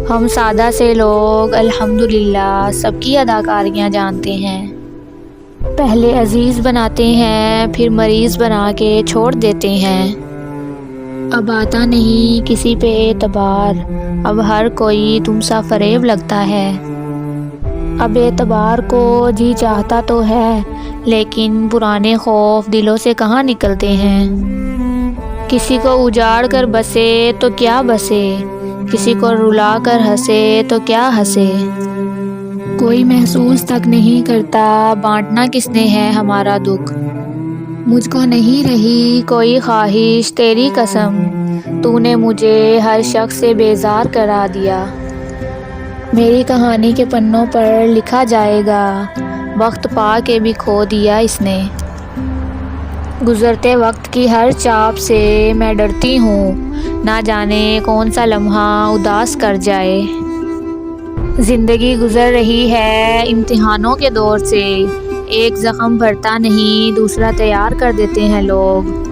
ہم سادہ سے لوگ الحمدللہ سب کی اداکاریاں جانتے ہیں۔ پہلے عزیز بناتے ہیں، پھر مریض بنا کے چھوڑ دیتے ہیں۔ اب آتا نہیں کسی پہ اعتبار، اب ہر کوئی تم سا فریب لگتا ہے۔ اب اعتبار کو جی چاہتا تو ہے، لیکن پرانے خوف دلوں سے کہاں نکلتے ہیں۔ کسی کو اجاڑ کر بسے تو کیا بسے، کسی کو رلا کر ہنسے تو کیا ہنسے۔ کوئی محسوس تک نہیں کرتا بانٹنا کس نے ہے ہمارا دکھ۔ مجھ کو نہیں رہی کوئی خواہش تیری قسم، تو نے مجھے ہر شخص سے بیزار کرا دیا۔ میری کہانی کے پنوں پر لکھا جائے گا، وقت پا کے بھی کھو دیا اس نے۔ گزرتے وقت کی ہر چاپ سے میں ڈرتی ہوں، نہ جانے کون سا لمحہ اداس کر جائے۔ زندگی گزر رہی ہے امتحانوں کے دور سے، ایک زخم بھرتا نہیں دوسرا تیار کر دیتے ہیں لوگ۔